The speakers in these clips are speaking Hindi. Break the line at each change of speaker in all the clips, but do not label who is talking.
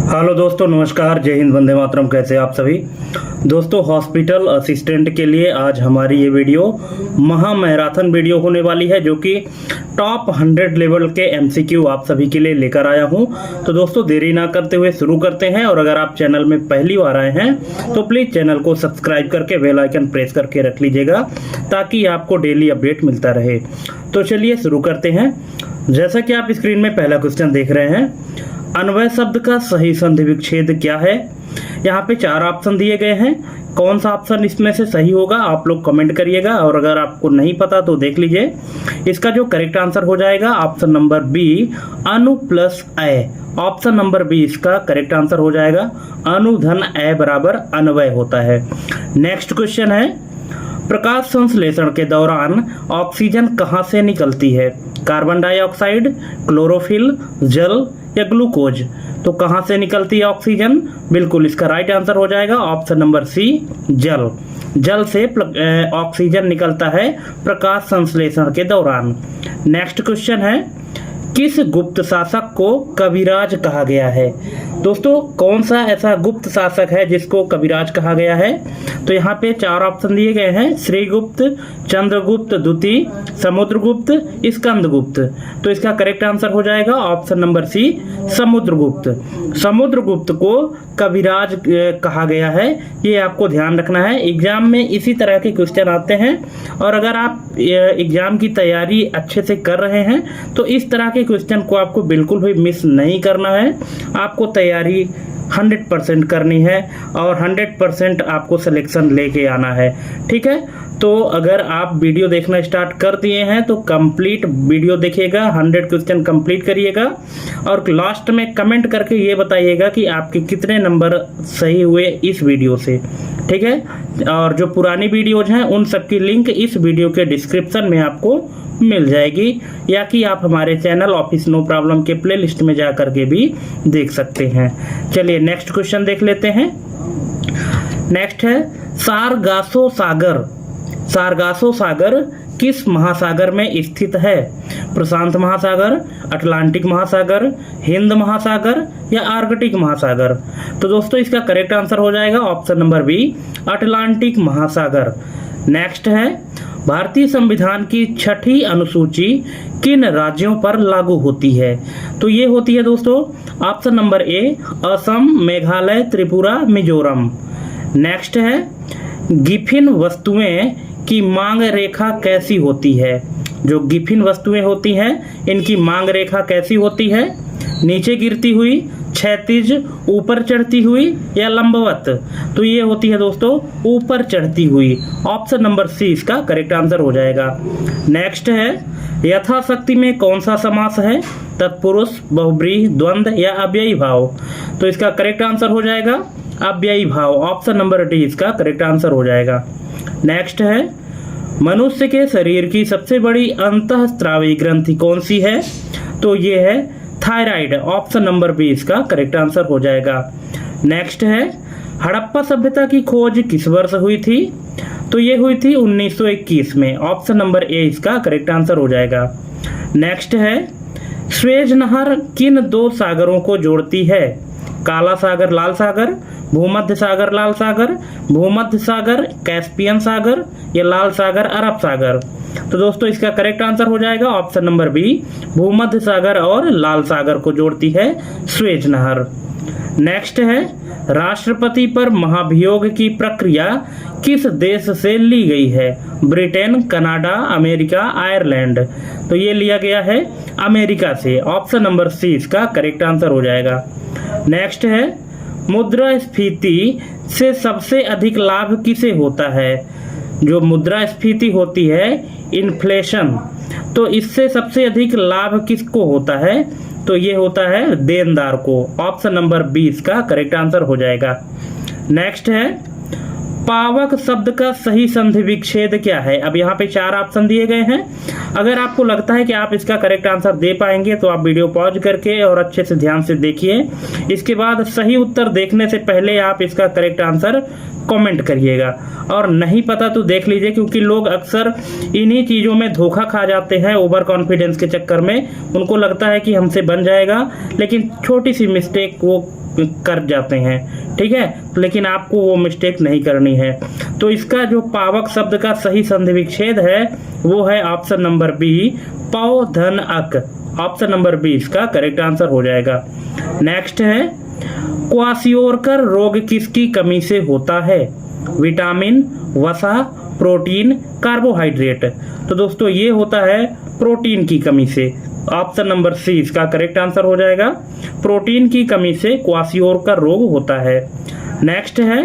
हेलो दोस्तों, नमस्कार, जय हिंद, वंदे मातरम। कैसे आप सभी दोस्तों। हॉस्पिटल असिस्टेंट के लिए आज हमारी ये वीडियो महा मैराथन वीडियो होने वाली है, जो कि टॉप 100 लेवल के एमसीक्यू आप सभी के लिए लेकर आया हूं। तो दोस्तों, देरी ना करते हुए शुरू करते हैं। और अगर आप चैनल में पहली बार आए हैं तो प्लीज़ चैनल को सब्सक्राइब करके बेल आइकन प्रेस करके रख लीजिएगा, ताकि आपको डेली अपडेट मिलता रहे। तो चलिए शुरू करते हैं। जैसा कि आप स्क्रीन में पहला क्वेश्चन देख रहे हैं, अन्वय शब्द का सही संधि विच्छेद क्या है। यहाँ पे 4 ऑप्शन दिए गए हैं। कौन सा ऑप्शन इसमें से सही होगा आप लोग कमेंट करिएगा, और अगर आपको नहीं पता तो देख लीजिए। इसका जो करेक्ट आंसर हो जाएगा ऑप्शन नंबर बी, अनु प्लस अय। ऑप्शन नंबर बी इसका करेक्ट आंसर हो जाएगा। अनु धन अय बराबर अन्वय होता है। नेक्स्ट क्वेश्चन है, प्रकाश संश्लेषण के दौरान ऑक्सीजन कहाँ से निकलती है। कार्बन डाइऑक्साइड, क्लोरोफिल, जल या ग्लूकोज। तो कहाँ से निकलती है ऑक्सीजन। बिल्कुल इसका राइट आंसर हो जाएगा ऑप्शन नंबर सी, जल। जल से ऑक्सीजन निकलता है प्रकाश संश्लेषण के दौरान। नेक्स्ट क्वेश्चन है, किस गुप्त शासक को कविराज कहा गया है। दोस्तों, कौन सा ऐसा गुप्त शासक है जिसको कविराज कहा गया है। तो यहाँ पे 4 ऑप्शन दिए गए हैं, श्रीगुप्त, चंद्रगुप्त द्वितीय, समुद्रगुप्त, स्कंदगुप्त। तो इसका करेक्ट आंसर हो जाएगा option number C, Samudragupta. Samudragupta को कविराज कहा गया है, ये आपको ध्यान रखना है। एग्जाम में इसी तरह के क्वेश्चन आते हैं, और अगर आप एग्जाम की तैयारी अच्छे से कर रहे हैं तो इस तरह के क्वेश्चन को आपको बिल्कुल भी मिस नहीं करना है। आपको तैयारी 100% करनी है और 100% आपको सिलेक्शन लेके आना है, ठीक है। तो अगर आप वीडियो देखना स्टार्ट कर दिए हैं तो कंप्लीट वीडियो देखिएगा, 100 क्वेश्चन कंप्लीट करिएगा, और लास्ट में कमेंट करके ये बताइएगा कि आपके कितने नंबर सही हुए इस वीडियो से, ठीक है। और जो पुरानी वीडियोज हैं उन सब की लिंक इस वीडियो के डिस्क्रिप्शन में आपको मिल जाएगी, या कि आप हमारे चैनल ऑफिस नो प्रॉब्लम के प्लेलिस्ट में जा करके भी देख सकते हैं। चलिए नेक्स्ट क्वेश्चन देख लेते हैं। नेक्स्ट है, सारगासो सागर। सारगासो सागर किस महासागर में स्थित है। प्रशांत महासागर, अटलांटिक महासागर, हिंद महासागर या आर्कटिक महासागर। तो दोस्तों, इसका करेक्ट आंसर हो जाएगा ऑप्शन नंबर बी, अटलांटिक महासागर। नेक्स्ट है, भारतीय संविधान की 6ठी अनुसूची किन राज्यों पर लागू होती है। तो ये होती है दोस्तों ऑप्शन नंबर ए, असम, मेघालय, त्रिपुरा, मिजोरम। नेक्स्ट है, गिफिन वस्तुएं की मांग रेखा कैसी होती है। जो गिफिन वस्तुएं होती हैं इनकी मांग रेखा कैसी होती है। नीचे गिरती हुई, क्षैतिज, ऊपर चढ़ती हुई या लंबवत। तो ये होती है दोस्तों ऊपर चढ़ती हुई। ऑप्शन नंबर सी इसका करेक्ट आंसर हो जाएगा। नेक्स्ट है, यथाशक्ति में कौन सा समास है। तत्पुरुष, बहुब्रीहि, द्वंद्व या अव्ययी भाव। तो इसका करेक्ट आंसर हो जाएगा अव्ययी भाव। ऑप्शन नंबर डी इसका करेक्ट आंसर हो जाएगा। नेक्स्ट है, मनुष्य के शरीर की सबसे बड़ी अंतःस्रावी ग्रंथि कौन सी है। तो ये है थायराइड। ऑप्शन नंबर बी इसका करेक्ट आंसर हो जाएगा। नेक्स्ट है, हड़प्पा सभ्यता की खोज किस वर्ष हुई थी। तो ये हुई थी 1921 में। ऑप्शन नंबर ए इसका करेक्ट आंसर हो जाएगा। नेक्स्ट है, स्वेज नहर किन 2 सागरों को जोड़ती है। काला सागर, लाल सागर, भूमध्य सागर, लाल सागर, भूमध्य सागर, कैस्पियन सागर या लाल सागर, अरब सागर। तो दोस्तों, इसका करेक्ट आंसर हो जाएगा ऑप्शन नंबर बी, भूमध्य सागर और लाल सागर को जोड़ती है स्वेज नहर। नेक्स्ट है, राष्ट्रपति पर महाभियोग की प्रक्रिया किस देश से ली गई है। Britain, Canada, America, Ireland. तो ये लिया गया है अमेरिका से। ऑप्शन नंबर सी इसका करेक्ट आंसर हो जाएगा। नेक्स्ट है, मुद्रास्फीति से सबसे अधिक लाभ किसे होता है। जो मुद्रास्फीति होती है, इन्फ्लेशन, तो इससे सबसे अधिक लाभ किसको होता है। तो ये होता है देनदार को। ऑप्शन नंबर बी इसका करेक्ट आंसर हो जाएगा। नेक्स्ट है, पावक शब्द का सही संधि विच्छेद क्या है। अब यहाँ पे 4 ऑप्शन दिए गए हैं। अगर आपको लगता है कि आप इसका करेक्ट आंसर दे पाएंगे तो आप वीडियो पॉज करके और अच्छे से ध्यान से देखिए। इसके बाद सही उत्तर देखने से पहले आप इसका करेक्ट आंसर कमेंट करिएगा, और नहीं पता तो देख लीजिए, क्योंकि लोग अक्सर इन्हीं चीज़ों में धोखा खा जाते हैं ओवर कॉन्फिडेंस के चक्कर में। उनको लगता है कि हमसे बन जाएगा, लेकिन छोटी सी मिस्टेक वो कर जाते हैं, ठीक है, लेकिन आपको वो मिस्टेक नहीं करनी है। तो इसका जो पावक शब्द का सही संधि विच्छेद है वो है ऑप्शन नंबर बी, पौ धन अक। ऑप्शन नंबर बी इसका करेक्ट आंसर हो जाएगा। नेक्स्ट है क्वासियोरकर रोग किसकी कमी से होता है? विटामिन, वसा, प्रोटीन, कार्बोहाइड्रेट। तो दोस्तों ये होता है प्रोटीन की कमी से। ऑप्शन नंबर सी इसका करेक्ट आंसर हो जाएगा। प्रोटीन की कमी से क्वासियोरकर रोग होता है। नेक्स्ट है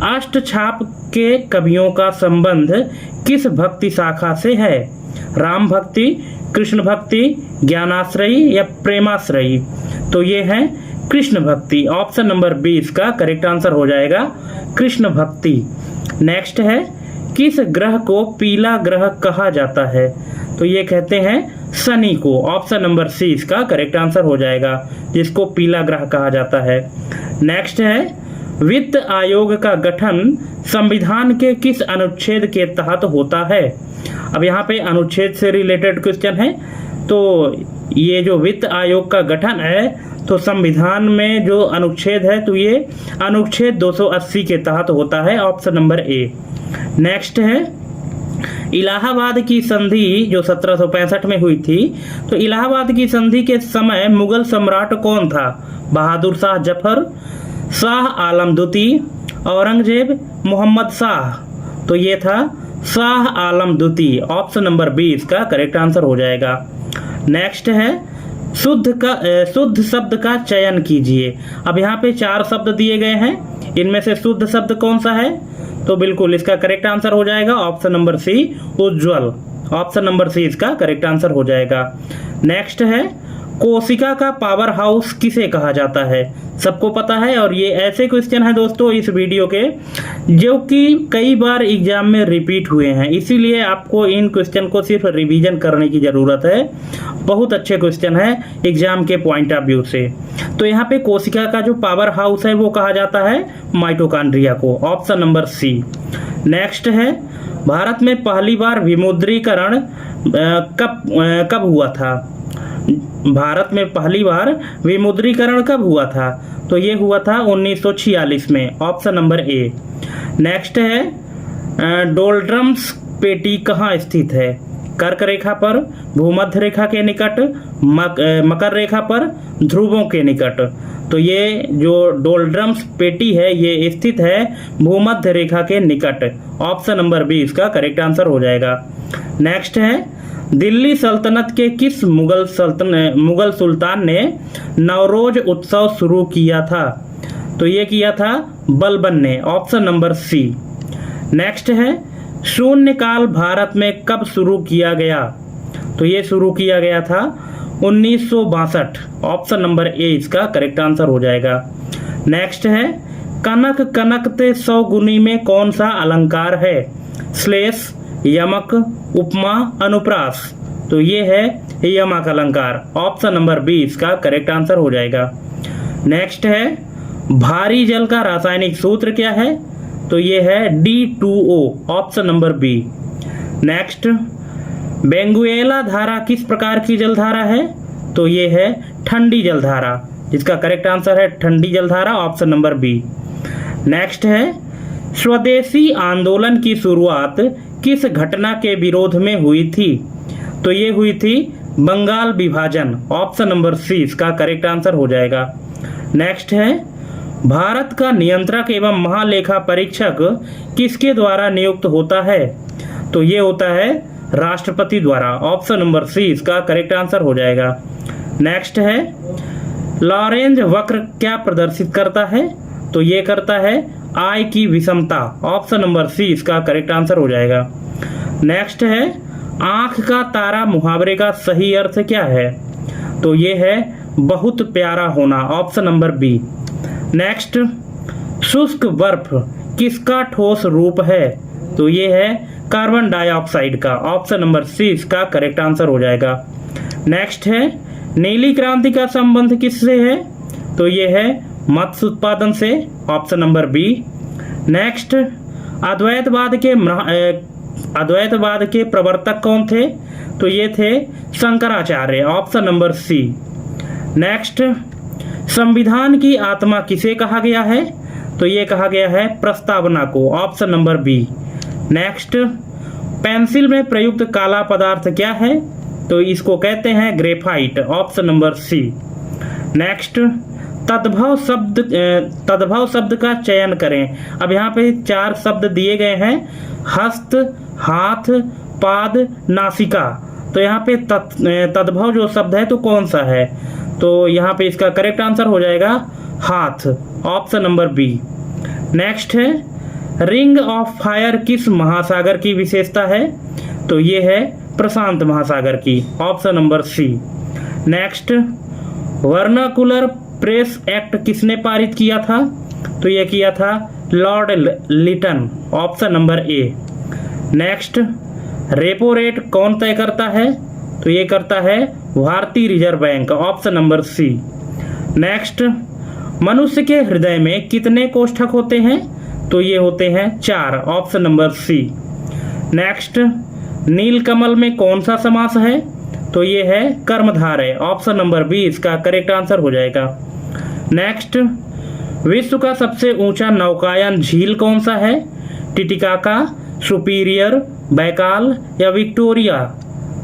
अष्टछाप के कवियों का संबंध किस भक्ति शाखा से है? राम भक्ति, कृष्ण भक्ति, ज्ञानाश्रयी या प्रेमाश्रयी? तो ये है कृष्ण भक्ति। ऑप्शन नंबर बी इसका करेक्ट आंसर हो जाएगा, कृष्ण भक्ति। नेक्स्ट है किस ग्रह को पीला ग्रह कहा जाता है? तो ये कहते हैं शनि को। ऑप्शन नंबर सी इसका करेक्ट आंसर हो जाएगा, जिसको पीला ग्रह कहा जाता है। नेक्स्ट है वित्त आयोग का गठन संविधान के किस अनुच्छेद के तहत होता है? अब यहाँ पे अनुच्छेद से रिलेटेड क्वेश्चन है। तो ये जो वित्त आयोग का गठन है तो संविधान में जो अनुच्छेद है तो ये अनुच्छेद 280 के तहत होता है। Option number A. नेक्स्ट है इलाहाबाद की संधि जो 1765 में हुई थी, तो इलाहाबाद की संधि के समय मुगल सम्राट कौन था? बहादुर शाह जफर, शाह आलम द्वितीय, औरंगजेब, मोहम्मद शाह? तो ये था शाह आलम द्वितीय। ऑप्शन नंबर बी इसका करेक्ट आंसर हो जाएगा। नेक्स्ट है शुद्ध शब्द का चयन कीजिए। अब यहाँ पे 4 शब्द दिए गए हैं, इनमें से शुद्ध शब्द कौन सा है? तो बिल्कुल इसका करेक्ट आंसर हो जाएगा ऑप्शन नंबर सी, उज्ज्वल। ऑप्शन नंबर सी इसका करेक्ट आंसर हो जाएगा। नेक्स्ट है कोशिका का पावर हाउस किसे कहा जाता है? सबको पता है, और ये ऐसे क्वेश्चन है दोस्तों इस वीडियो के जो कि कई बार एग्जाम में रिपीट हुए हैं, इसीलिए आपको इन क्वेश्चन को सिर्फ रिवीजन करने की ज़रूरत है। बहुत अच्छे क्वेश्चन है एग्जाम के पॉइंट ऑफ व्यू से। तो यहाँ पे कोशिका का जो पावर हाउस है वो कहा जाता है माइटोकॉन्ड्रिया को। Option number C. नेक्स्ट है भारत में पहली बार विमुद्रीकरण कब हुआ था? भारत में पहली बार विमुद्रीकरण कब हुआ था? तो ये हुआ था 1946 में। Option number A. नेक्स्ट है डोल्ड्रम्स पेटी कहाँ स्थित है? कर्क रेखा पर, भूमध्य रेखा के निकट, मकर रेखा पर, ध्रुवों के निकट? तो ये जो डोल्ड्रम्स पेटी है ये स्थित है भूमध्य रेखा के निकट। ऑप्शन नंबर बी इसका करेक्ट आंसर हो जाएगा। नेक्स्ट है दिल्ली सल्तनत के किस मुगल सुल्तान ने नवरोज उत्सव शुरू किया था? तो ये किया था बलबन ने। Option number C. नेक्स्ट है शून्यकाल भारत में कब शुरू किया गया? तो ये शुरू किया गया था 1962। ऑप्शन नंबर ए इसका करेक्ट आंसर हो जाएगा। नेक्स्ट है कनक कनकते 100 गुनी में कौन सा अलंकार है? श्लेष, यमक, उपमा, अनुप्रास? तो ये है यमक अलंकार। ऑप्शन नंबर बी इसका करेक्ट आंसर हो जाएगा। नेक्स्ट है भारी जल का रासायनिक सूत्र क्या है? तो ये है D2O। Option number B. Next Benguela धारा किस प्रकार की जलधारा है? तो ये है ठंडी जलधारा, जिसका करेक्ट आंसर है ठंडी जलधारा। Option number B. नेक्स्ट है स्वदेशी आंदोलन की शुरुआत किस घटना के विरोध में हुई थी? तो ये हुई थी बंगाल विभाजन। ऑप्शन नंबर सी इसका करेक्ट आंसर हो जाएगा। नेक्स्ट है भारत का नियंत्रक एवं महालेखा परीक्षक किसके द्वारा नियुक्त होता है? तो ये होता है राष्ट्रपति द्वारा। ऑप्शन नंबर सी इसका करेक्ट आंसर हो जाएगा। नेक्स्ट है लॉरेंज वक्र क्या प्रदर्शित करता है? तो ये करता है आय की विषमता। ऑप्शन नंबर सी इसका करेक्ट आंसर हो जाएगा। नेक्स्ट है आंख का तारा मुहावरे का सही अर्थ क्या है? तो ये है बहुत प्यारा होना। Option number B. नेक्स्ट शुष्क बर्फ किसका ठोस रूप है? तो ये है कार्बन डाइऑक्साइड का। ऑप्शन नंबर सी इसका करेक्ट आंसर हो जाएगा। नेक्स्ट है नीली क्रांति का संबंध किससे है? तो ये है मत्स्य उत्पादन से। Option number B. नेक्स्ट अद्वैतवाद के प्रवर्तक कौन थे? तो ये थे Shankaracharya. Option number C. Next संविधान की आत्मा किसे कहा गया है? तो ये कहा गया है प्रस्तावना को, option number B. Next, pencil में प्रयुक्त काला पदार्थ क्या है? तो इसको कहते हैं graphite, option number C. Next, तद्भव शब्द का चयन करें। अब यहाँ पे 4 शब्द दिए गए हैं, हस्त, हाथ, पाद, नासिका। तो यहाँ पे तद्भव जो शब्द है तो कौन सा है? तो यहाँ पे इसका करेक्ट आंसर हो जाएगा हाथ, ऑप्शन नंबर बी। नेक्स्ट है, रिंग ऑफ फायर किस महासागर की विशेषता है? तो ये है प्रशांत महासागर की, option number C. Next, vernacular press act किसने पारित किया था? तो ये किया था Lord Lytton, option number A. Next, repo rate कौन तय करता है? तो ये करता है भारतीय reserve bank, option number C. Next, मनुष्य के हृदय में कितने कोष्ठक होते हैं? तो ये होते हैं 4, ऑप्शन नंबर सी। नेक्स्ट, नीलकमल में कौन सा समास है? तो ये है कर्मधारय, ऑप्शन नंबर बी इसका करेक्ट आंसर हो जाएगा। नेक्स्ट, विश्व का सबसे ऊंचा नौकायन झील कौन सा है? टिटिकाका, सुपीरियर, बैकाल या विक्टोरिया?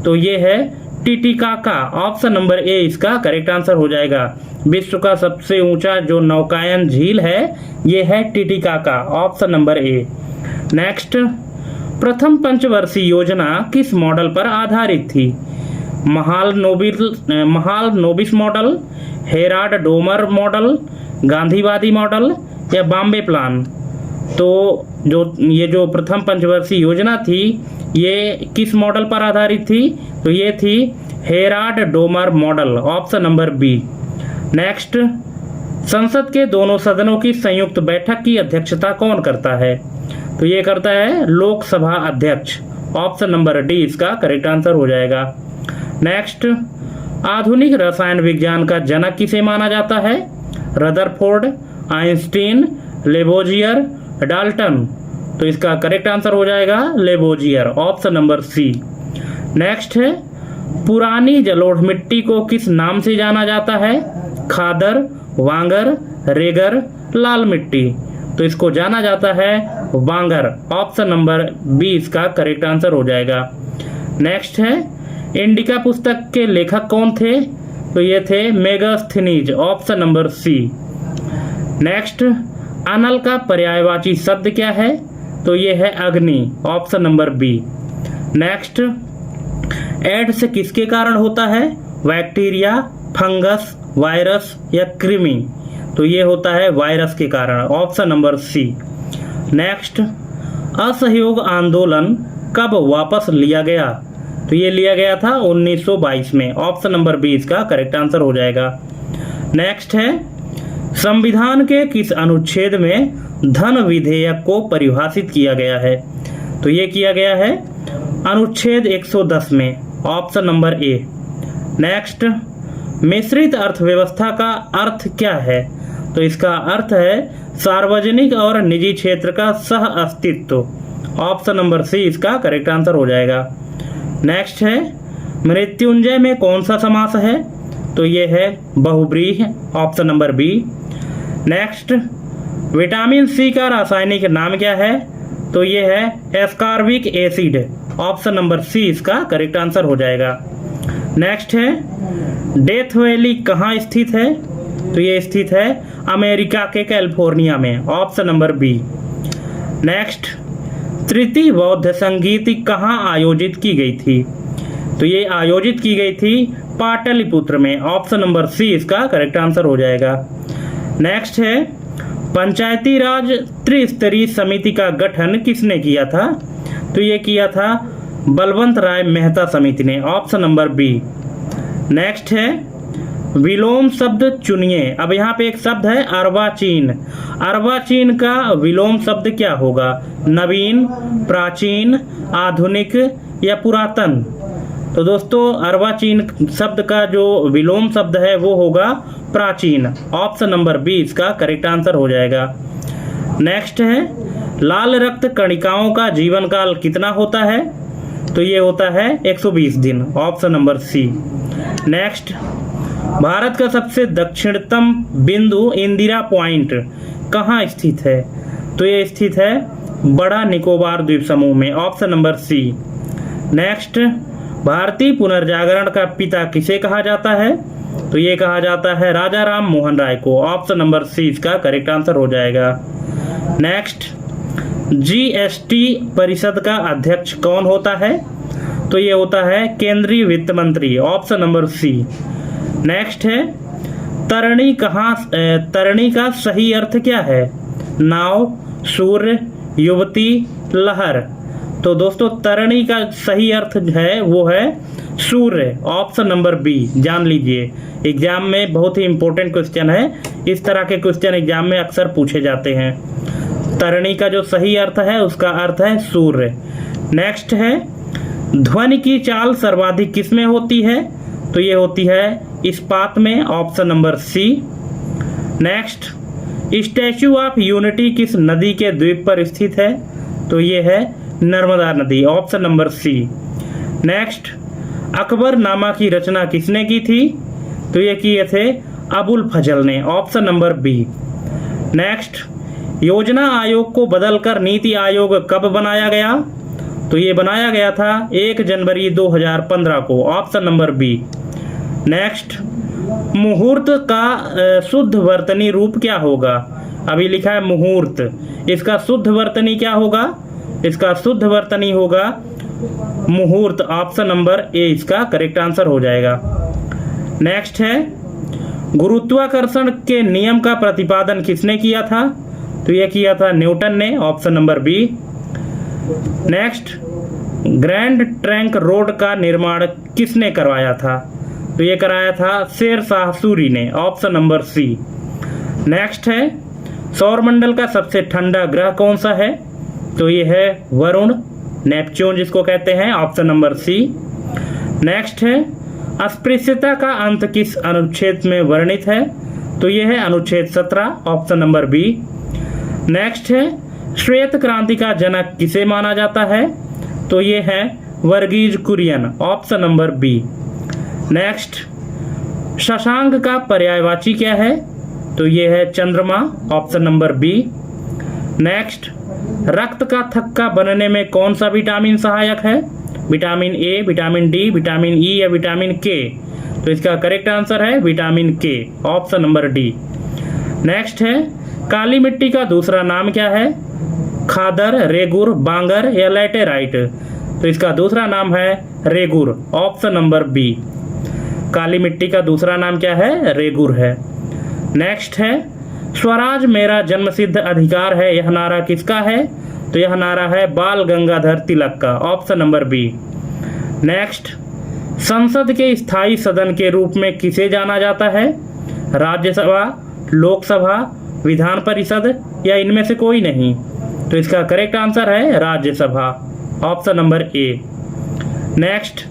तो ये है टिटिकाका, ऑप्शन नंबर ए इसका करेक्ट आंसर हो जाएगा। विश्व का सबसे ऊंचा जो नौकायन झील है ये है Titicaca, option number A. Next, प्रथम पंचवर्षीय योजना किस मॉडल पर आधारित थी? महाल नोबिस मॉडल, हेराड डोमर मॉडल, गांधीवादी मॉडल या बॉम्बे प्लान? तो ये जो प्रथम पंचवर्षीय योजना थी ये किस मॉडल पर आधारित थी? तो ये थी Harrod Domar model, option number B. Next, संसद के दोनों सदनों की संयुक्त बैठक की अध्यक्षता कौन करता है? तो ये करता है लोकसभा अध्यक्ष, ऑप्शन नंबर डी इसका करेक्ट आंसर हो जाएगा। नेक्स्ट, आधुनिक रसायन विज्ञान का जनक किसे माना जाता है? Rutherford, Einstein, Lavoisier, Dalton? तो इसका करेक्ट आंसर हो जाएगा Lavoisier, option number C. Next है, पुरानी जलोढ़ मिट्टी को किस नाम से जाना जाता है? खादर, वांगर, रेगर, लाल मिट्टी? तो इसको जाना जाता है वांगर, ऑप्शन नंबर बी इसका करेक्ट आंसर हो जाएगा। नेक्स्ट है, इंडिका पुस्तक के लेखक कौन थे? तो ये थे Megasthenes, option number C. Next, अनल का पर्यायवाची शब्द क्या है? तो ये है अग्नि, option number B. Next, AIDS किसके कारण होता है? बैक्टीरिया, फंगस, वायरस या कृमि? तो ये होता है वायरस के कारण, ऑप्शन नंबर सी। नेक्स्ट, असहयोग आंदोलन कब वापस लिया गया? तो ये लिया गया था 1922 में, ऑप्शन नंबर बी इसका करेक्ट आंसर हो जाएगा। नेक्स्ट है, संविधान के किस अनुच्छेद में धन विधेयक को परिभाषित किया गया है? तो ये किया गया है अनुच्छेद 110 में, ऑप्शन नंबर ए। नेक्स्ट, मिश्रित अर्थव्यवस्था का अर्थ क्या है? तो इसका अर्थ है सार्वजनिक और निजी क्षेत्र का सह अस्तित्व, ऑप्शन नंबर सी इसका करेक्ट आंसर हो जाएगा। नेक्स्ट है, मृत्युंजय में कौन सा समास है? तो ये है बहुब्रीहि, option number B. Next, vitamin C का रासायनिक नाम क्या है? तो ये है ascorbic acid, option number C इसका करेक्ट आंसर हो जाएगा। नेक्स्ट है, डेथ वैली कहाँ स्थित है? तो ये स्थित है अमेरिका के कैलिफोर्निया में, ऑप्शन नंबर बी। नेक्स्ट, तृतीय बौद्ध संगीत कहाँ आयोजित की गई थी? तो ये आयोजित की गई थी पाटलिपुत्र में, ऑप्शन नंबर सी इसका करेक्ट आंसर हो जाएगा। नेक्स्ट है, पंचायती राज त्रिस्तरीय समिति का गठन किसने किया था? तो ये किया था बलवंत राय मेहता समिति ने, ऑप्शन नंबर बी। नेक्स्ट है, विलोम शब्द चुनिए। अब यहाँ पे एक शब्द है अर्वाचीन। अर्वाचीन का विलोम शब्द क्या होगा? नवीन, प्राचीन, आधुनिक या पुरातन? तो दोस्तों अर्वाचीन शब्द का जो विलोम शब्द है वो होगा प्राचीन, ऑप्शन नंबर बी इसका करेक्ट आंसर हो जाएगा। नेक्स्ट है, लाल रक्त कणिकाओं का जीवन काल कितना होता है? तो ये होता है 120 दिन, option number C. Next, Bharat का सबसे दक्षिणतम बिंदु इंदिरा पॉइंट कहाँ स्थित है? तो ये स्थित है बड़ा निकोबार द्वीप समूह में, ऑप्शन नंबर सी। नेक्स्ट, भारतीय पुनर्जागरण का पिता किसे कहा जाता है? तो ये कहा जाता है राजा राम मोहन राय को, ऑप्शन नंबर सी इसका करेक्ट आंसर हो जाएगा। नेक्स्ट, जीएसटी परिषद का अध्यक्ष कौन होता है? तो ये होता है केंद्रीय वित्त मंत्री, ऑप्शन नंबर सी। नेक्स्ट है, तरणी का सही अर्थ क्या है? नाव, सूर्य, युवती, लहर। तो दोस्तों तरणी का सही अर्थ है वो है सूर्य, ऑप्शन नंबर बी। जान लीजिए, एग्जाम में बहुत ही इंपॉर्टेंट क्वेश्चन है, इस तरह के क्वेश्चन एग्जाम में अक्सर पूछे जाते हैं। तरणी का जो सही अर्थ है उसका अर्थ है सूर्य। नेक्स्ट है, ध्वनि की चाल सर्वाधिक किसमें होती है? तो ये होती है इस्पात में, option number C. Next, statue of unity किस नदी के द्वीप पर स्थित है? तो ये है नर्मदा नदी, option number C. Next, Akbarnama की रचना किसने की थी? तो ये किए थे अबुल फजल ने, ऑप्शन नंबर बी। नेक्स्ट, योजना आयोग को बदलकर नीति आयोग कब बनाया गया? तो ये बनाया गया था 1 जनवरी 2015 को, ऑप्शन नंबर बी। नेक्स्ट, मुहूर्त का शुद्ध वर्तनी रूप क्या होगा? अभी लिखा है मुहूर्त, इसका शुद्ध वर्तनी क्या होगा? इसका शुद्ध वर्तनी होगा मुहूर्त, ऑप्शन नंबर ए इसका करेक्ट आंसर हो जाएगा। नेक्स्ट है, गुरुत्वाकर्षण के नियम का प्रतिपादन किसने किया था? तो यह किया था न्यूटन ने, option number B. Next, grand trunk road का निर्माण किसने करवाया था? तो ये कराया था शेर शाह सूरी ने, ऑप्शन नंबर सी। नेक्स्ट है, सौरमंडल का सबसे ठंडा ग्रह कौन सा है? तो ये है वरुण, नेपच्यून जिसको कहते हैं, ऑप्शन नंबर सी। नेक्स्ट है, अस्पृश्यता का अंत किस अनुच्छेद में वर्णित है? तो ये है अनुच्छेद 17, ऑप्शन नंबर बी। नेक्स्ट है, श्वेत क्रांति का जनक किसे माना जाता है? तो ये है Verghese Kurien, option number B. Next, शशांक का पर्यायवाची क्या है? तो ये है चंद्रमा, ऑप्शन नंबर बी। नेक्स्ट, रक्त का थक्का बनने में कौन सा विटामिन सहायक है? Vitamin A, vitamin D, vitamin E या विटामिन के? तो इसका करेक्ट आंसर है विटामिन के, ऑप्शन नंबर डी। नेक्स्ट है, काली मिट्टी का दूसरा नाम क्या है? खादर, रेगुर, बांगर या लैटेराइट? तो इसका दूसरा नाम है रेगुर, ऑप्शन नंबर बी। काली मिट्टी का दूसरा नाम क्या है? रेगुर है। नेक्स्ट है, स्वराज मेरा जन्मसिद्ध अधिकार है, यह नारा किसका है? तो यह नारा है बाल गंगाधर तिलक का, ऑप्शन नंबर बी। नेक्स्ट, संसद के स्थायी सदन के रूप में किसे जाना जाता है? राज्यसभा, लोकसभा, विधान परिषद या इनमें से कोई नहीं? तो इसका करेक्ट आंसर है Rajya Sabha, option number A. Next,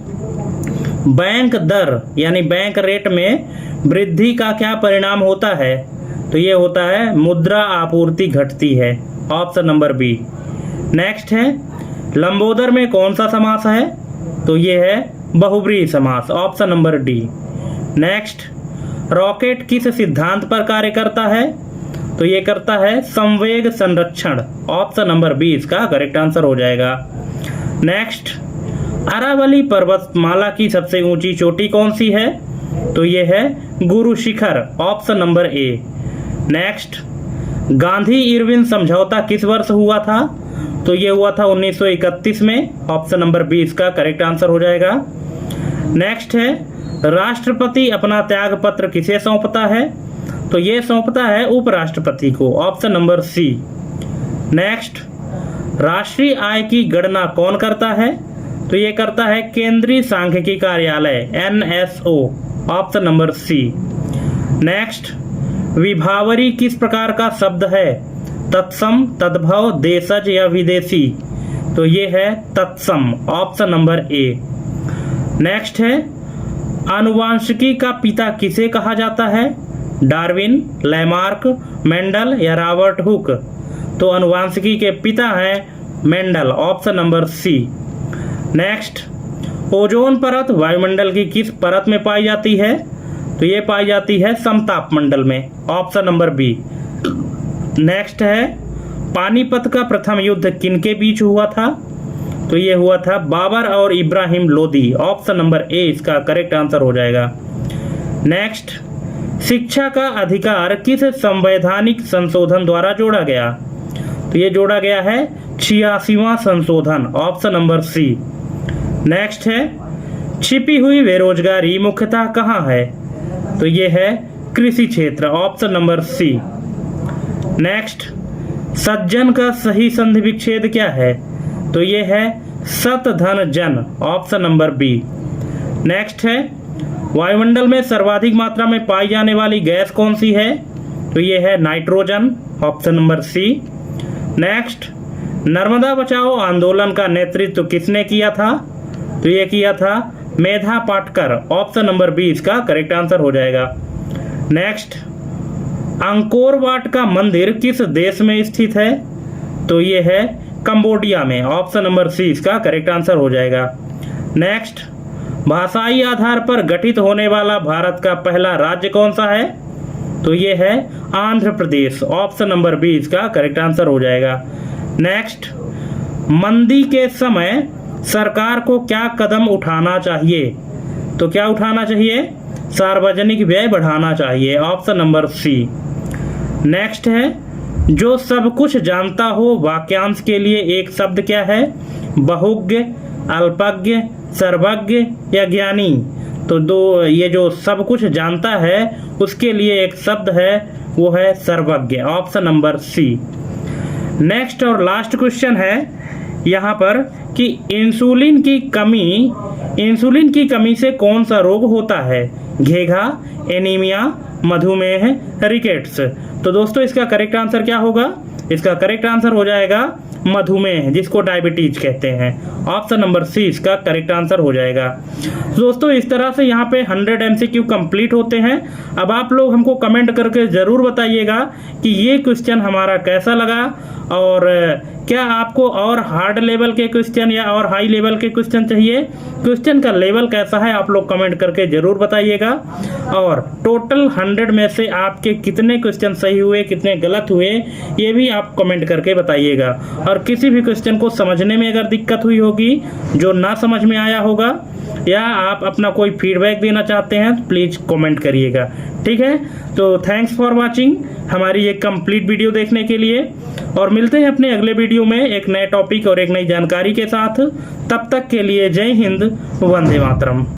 bank दर यानी बैंक रेट में वृद्धि का क्या परिणाम होता है? तो ये होता है मुद्रा आपूर्ति घटती है, ऑप्शन नंबर बी। नेक्स्ट है, लंबोदर में कौन सा समास है? तो ये है बहुब्रीहि समास, option number D. Next, rocket किस सिद्धांत पर कार्य करता है? तो ये करता है संवेग संरक्षण, ऑप्शन नंबर बी इसका करेक्ट आंसर हो जाएगा। नेक्स्ट, अरावली पर्वतमाला की सबसे ऊंची चोटी कौन सी है? तो ये है Guru Shikhar, option number A. Next, Gandhi Irwin समझौता किस वर्ष हुआ था? तो ये हुआ था 1931 में, ऑप्शन नंबर बी इसका करेक्ट आंसर हो जाएगा। नेक्स्ट है, राष्ट्रपति अपना त्याग पत्र किसे सौंपता है? तो ये सौंपता है उपराष्ट्रपति को, ऑप्शन नंबर सी। नेक्स्ट, राष्ट्रीय आय की गणना कौन करता है? तो ये करता है केंद्रीय सांख्यिकी कार्यालय, NSO, option number C. Next, विभावरी किस प्रकार का शब्द है? तत्सम, तद्भव, देशज या विदेशी? तो ये है तत्सम, ऑप्शन नंबर ए। नेक्स्ट है, आनुवांशिकी का पिता किसे कहा जाता है? डार्विन, लैमार्क, मेंडल या रॉबर्ट हुक? तो आनुवांशिकी के पिता हैं Mendel, option number C. Next, ozone परत वायुमंडल की किस परत में पाई जाती है? तो ये पाई जाती है समताप मंडल में, ऑप्शन नंबर बी। नेक्स्ट है, पानीपत का प्रथम युद्ध किनके बीच हुआ था? तो ये हुआ था बाबर और इब्राहिम लोदी, ऑप्शन नंबर ए इसका करेक्ट आंसर हो जाएगा। नेक्स्ट, शिक्षा का अधिकार किस संवैधानिक संशोधन द्वारा जोड़ा गया? तो ये जोड़ा गया है 86वां संशोधन, ऑप्शन नंबर सी। नेक्स्ट है, छिपी हुई बेरोजगारी मुख्यतः कहाँ है? तो ये है कृषि क्षेत्र, ऑप्शन नंबर सी। नेक्स्ट, सज्जन का सही संधि विच्छेद क्या है? तो ये है सत धन जन, ऑप्शन नंबर बी। नेक्स्ट है, वायुमंडल में सर्वाधिक मात्रा में पाई जाने वाली गैस कौन सी है? तो ये है nitrogen, option number C. Next, Narmada बचाओ आंदोलन का नेतृत्व किसने किया था? तो ये किया था Medha Patkar, option number B इसका करेक्ट आंसर हो जाएगा। नेक्स्ट, अंकोर वाट का मंदिर किस देश में स्थित है? तो ये है कंबोडिया में, ऑप्शन नंबर सी इसका करेक्ट आंसर हो जाएगा। नेक्स्ट, भाषाई आधार पर गठित होने वाला भारत का पहला राज्य कौन सा है? तो ये है Andhra Pradesh, option number B इसका करेक्ट आंसर हो जाएगा। नेक्स्ट, मंदी के समय सरकार को क्या कदम उठाना चाहिए? तो क्या उठाना चाहिए? सार्वजनिक व्यय बढ़ाना चाहिए, ऑप्शन नंबर सी। नेक्स्ट है, जो सब कुछ जानता हो वाक्यांश के लिए एक शब्द क्या है? बहुज्ञ, अल्पज्ञ, सर्वज्ञ या ज्ञानी? तो ये जो सब कुछ जानता है उसके लिए एक शब्द है, वो है सर्वज्ञ, ऑप्शन नंबर सी। नेक्स्ट और लास्ट क्वेश्चन है यहाँ पर कि इंसुलिन की कमी से कौन सा रोग होता है? घेघा, एनीमिया, मधुमेह, रिकेट्स? तो दोस्तों इसका करेक्ट आंसर क्या होगा? इसका करेक्ट आंसर हो जाएगा मधुमेह, जिसको डायबिटीज कहते हैं, ऑप्शन नंबर सी इसका करेक्ट आंसर हो जाएगा। दोस्तों इस तरह से यहाँ पे 100 MCQ कंप्लीट होते हैं। अब आप लोग हमको कमेंट करके ज़रूर बताइएगा कि ये क्वेश्चन हमारा कैसा लगा, और क्या आपको और हार्ड लेवल के क्वेश्चन या और हाई लेवल के क्वेश्चन चाहिए? क्वेश्चन का लेवल कैसा है आप लोग कमेंट करके ज़रूर बताइएगा। और टोटल 100 में से आपके कितने क्वेश्चन सही हुए, कितने गलत हुए, ये भी आप कमेंट करके बताइएगा। और किसी भी क्वेश्चन को समझने में अगर दिक्कत हुई होगी, जो ना समझ में आया होगा, या आप अपना कोई फीडबैक देना चाहते हैं, तो प्लीज़ कमेंट करिएगा। ठीक है, तो थैंक्स फॉर वाचिंग हमारी ये कंप्लीट वीडियो देखने के लिए, और मिलते हैं अपने अगले वीडियो में एक नए टॉपिक और एक नई जानकारी के साथ। तब तक के लिए जय हिंद, वंदे मातरम।